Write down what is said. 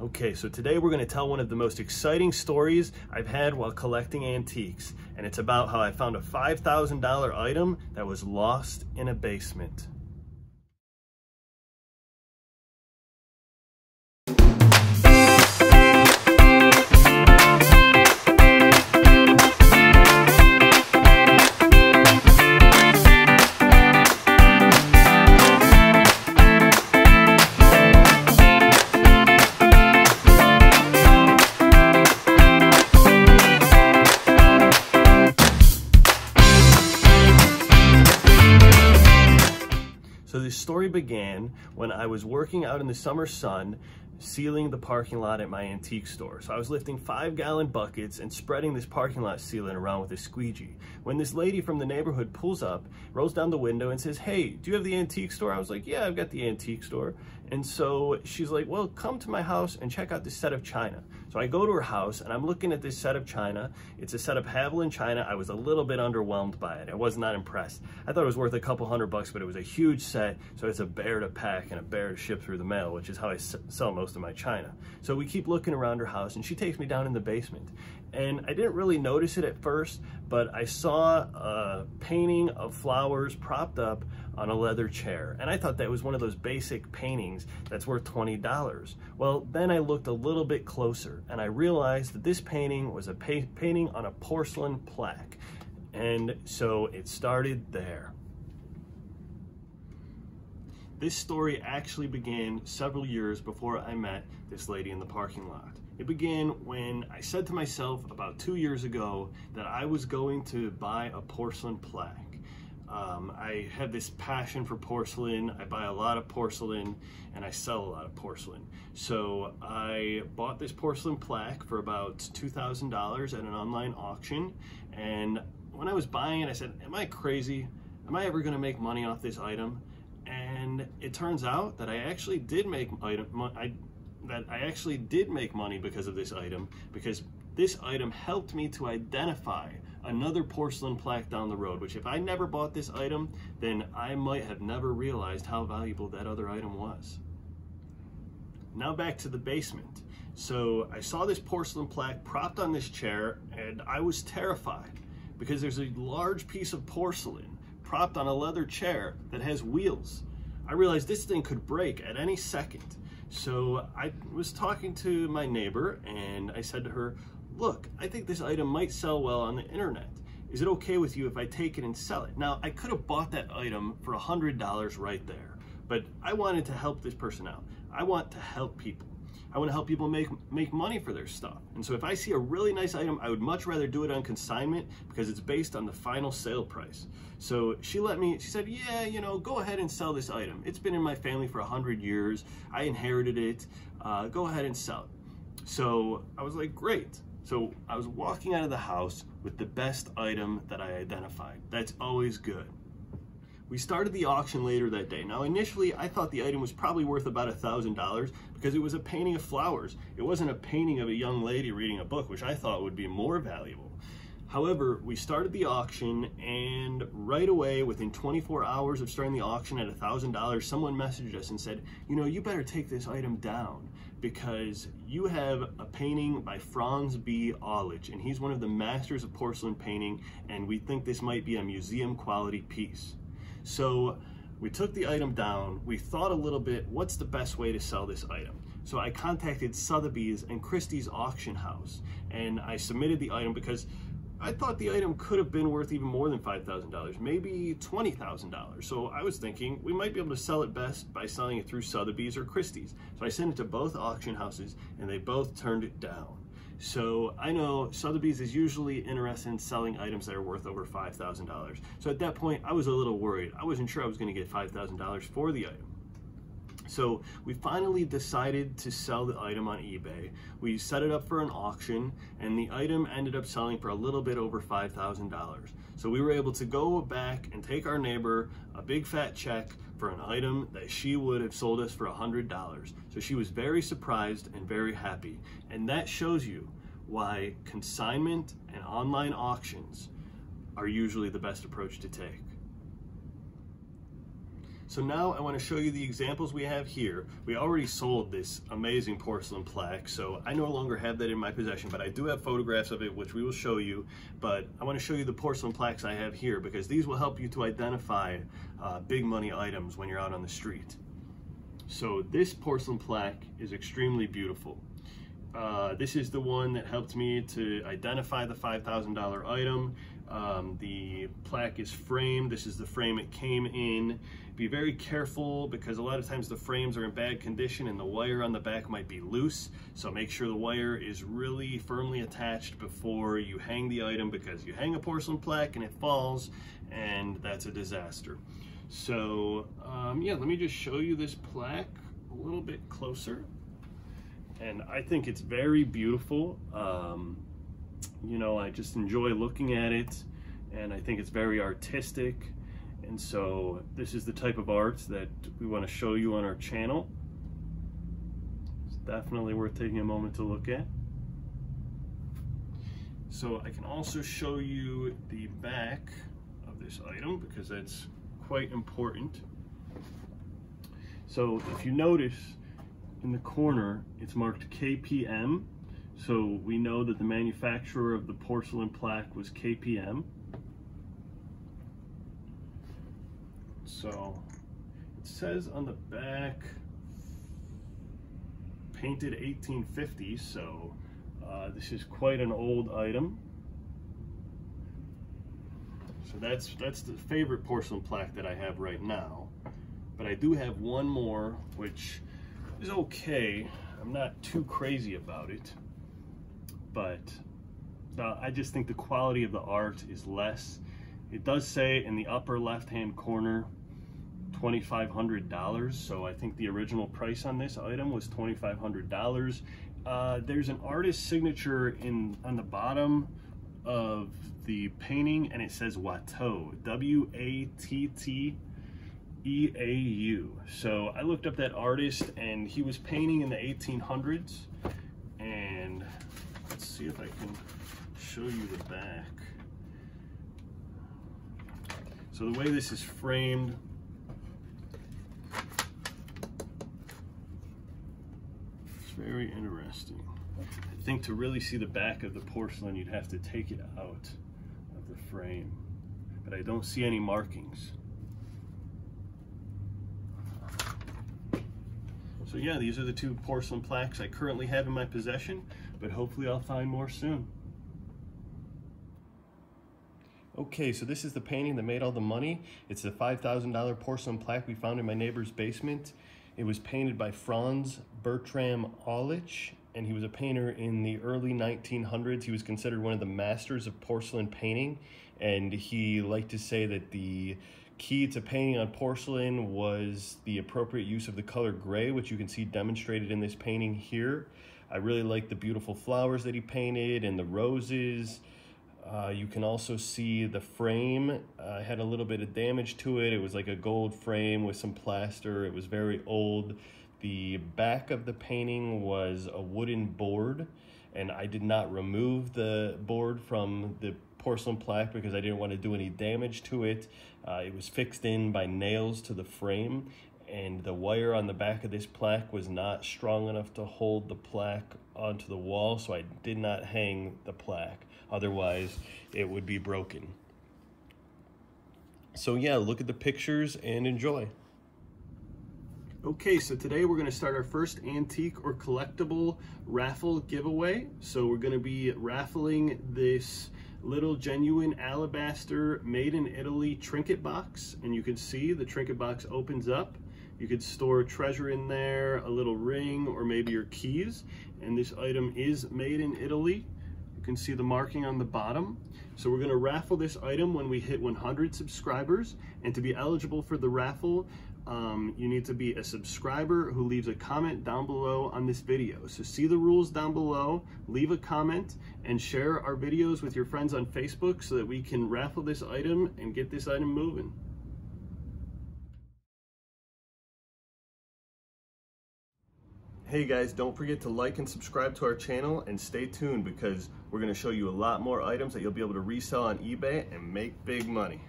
Okay, so today we're going to tell one of the most exciting stories I've had while collecting antiques, and it's about how I found a $5,000 item that was lost in a basement. So this story began when I was working out in the summer sun, sealing the parking lot at my antique store. So I was lifting 5-gallon buckets and spreading this parking lot sealant around with a squeegee. When this lady from the neighborhood pulls up, rolls down the window and says, "Hey, do you have the antique store?" I was like, "Yeah, I've got the antique store." And so she's like, "Well, come to my house and check out this set of china." So I go to her house and I'm looking at this set of china. It's a set of Haviland china. I was a little bit underwhelmed by it. I was not impressed. I thought it was worth a couple $100, but it was a huge set. So it's a bear to pack and a bear to ship through the mail, which is how I sell most of my china. So we keep looking around her house and she takes me down in the basement. And I didn't really notice it at first, but I saw a painting of flowers propped up on a leather chair. And I thought that was one of those basic paintings that's worth $20. Well, then I looked a little bit closer and I realized that this painting was a painting on a porcelain plaque. And so it started there. This story actually began several years before I met this lady in the parking lot. It began when I said to myself about 2 years ago that I was going to buy a porcelain plaque. I had this passion for porcelain. I buy a lot of porcelain and I sell a lot of porcelain. So I bought this porcelain plaque for about $2,000 at an online auction. And when I was buying it, I said, "Am I crazy? Am I ever gonna make money off this item?" And it turns out that I actually did make money because of this item, because this item helped me to identify another porcelain plaque down the road, which if I never bought this item, then I might have never realized how valuable that other item was. Now back to the basement. So I saw this porcelain plaque propped on this chair and I was terrified because there's a large piece of porcelain propped on a leather chair that has wheels. I realized this thing could break at any second. So I was talking to my neighbor and I said to her, "Look, I think this item might sell well on the internet. Is it okay with you if I take it and sell it?" Now, I could have bought that item for $100 right there, but I wanted to help this person out. I want to help people. I want to help people make money for their stuff. And so if I see a really nice item, I would much rather do it on consignment because it's based on the final sale price. So she said, "Yeah, you know, go ahead and sell this item. It's been in my family for 100 years. I inherited it. Go ahead and sell it." So I was like, great. So I was walking out of the house with the best item that I identified. That's always good. We started the auction later that day. Now, initially, I thought the item was probably worth about $1,000 because it was a painting of flowers. It wasn't a painting of a young lady reading a book, which I thought would be more valuable. However, we started the auction and right away, within 24 hours of starting the auction at $1,000, someone messaged us and said, "You know, you better take this item down because you have a painting by Franz B. Aulich, and he's one of the masters of porcelain painting, and we think this might be a museum quality piece." So we took the item down. We thought a little bit, what's the best way to sell this item? So I contacted Sotheby's and Christie's auction house, and I submitted the item because I thought the item could have been worth even more than $5,000, maybe $20,000. So I was thinking we might be able to sell it best by selling it through Sotheby's or Christie's. So I sent it to both auction houses and they both turned it down. So I know Sotheby's is usually interested in selling items that are worth over $5,000. So at that point, I was a little worried. I wasn't sure I was going to get $5,000 for the item. So we finally decided to sell the item on eBay. We set it up for an auction and the item ended up selling for a little bit over $5,000. So we were able to go back and take our neighbor a big fat check for an item that she would have sold us for $100. So she was very surprised and very happy. And that shows you why consignment and online auctions are usually the best approach to take. So now I want to show you the examples we have here. We already sold this amazing porcelain plaque, so I no longer have that in my possession, but I do have photographs of it, which we will show you. But I want to show you the porcelain plaques I have here, because these will help you to identify big money items when you're out on the street. So this porcelain plaque is extremely beautiful. This is the one that helped me to identify the $5,000 item. The plaque is framed. This is the frame it came in. Be very careful, because a lot of times the frames are in bad condition and the wire on the back might be loose. So make sure the wire is really firmly attached before you hang the item, because you hang a porcelain plaque and it falls, and that's a disaster. So yeah, let me just show you this plaque a little bit closer. And I think it's very beautiful. You know, I just enjoy looking at it, and I think it's very artistic. And so this is the type of art that we want to show you on our channel. It's definitely worth taking a moment to look at. So I can also show you the back of this item, because that's quite important. So if you notice in the corner, it's marked KPM. So we know that the manufacturer of the porcelain plaque was KPM. So it says on the back, painted 1850, so this is quite an old item. So that's the favorite porcelain plaque that I have right now. But I do have one more, which is okay. I'm not too crazy about it, but I just think the quality of the art is less. It does say in the upper left-hand corner, $2,500. So I think the original price on this item was $2,500. There's an artist's signature on the bottom of the painting, and it says Watteau, W-A-T-T-E-A-U. So I looked up that artist, and he was painting in the 1800s. And let's see if I can show you the back. So the way this is framed, it's very interesting. I think to really see the back of the porcelain, you'd have to take it out of the frame, but I don't see any markings. So yeah, these are the two porcelain plaques I currently have in my possession, but hopefully I'll find more soon. Okay, so this is the painting that made all the money. It's a $5,000 porcelain plaque we found in my neighbor's basement. It was painted by Franz Bertram Aulich, and he was a painter in the early 1900s. He was considered one of the masters of porcelain painting, and he liked to say that the key to painting on porcelain was the appropriate use of the color gray, which you can see demonstrated in this painting here. I really like the beautiful flowers that he painted and the roses. You can also see the frame had a little bit of damage to it. It was like a gold frame with some plaster. It was very old. The back of the painting was a wooden board, and I did not remove the board from the porcelain plaque because I didn't want to do any damage to it. It was fixed in by nails to the frame, and the wire on the back of this plaque was not strong enough to hold the plaque onto the wall, so I did not hang the plaque. Otherwise, it would be broken. So yeah, look at the pictures and enjoy. Okay, so today we're going to start our first antique or collectible raffle giveaway. So we're going to be raffling this little genuine alabaster made in Italy trinket box, and you can see the trinket box opens up. You could store treasure in there, a little ring, or maybe your keys. And this item is made in Italy. You can see the marking on the bottom. So we're going to raffle this item when we hit 100 subscribers. And to be eligible for the raffle, you need to be a subscriber who leaves a comment down below on this video. So see the rules down below, leave a comment, and share our videos with your friends on Facebook so that we can raffle this item and get this item moving. Hey guys, don't forget to like and subscribe to our channel, and stay tuned because we're going to show you a lot more items that you'll be able to resell on eBay and make big money.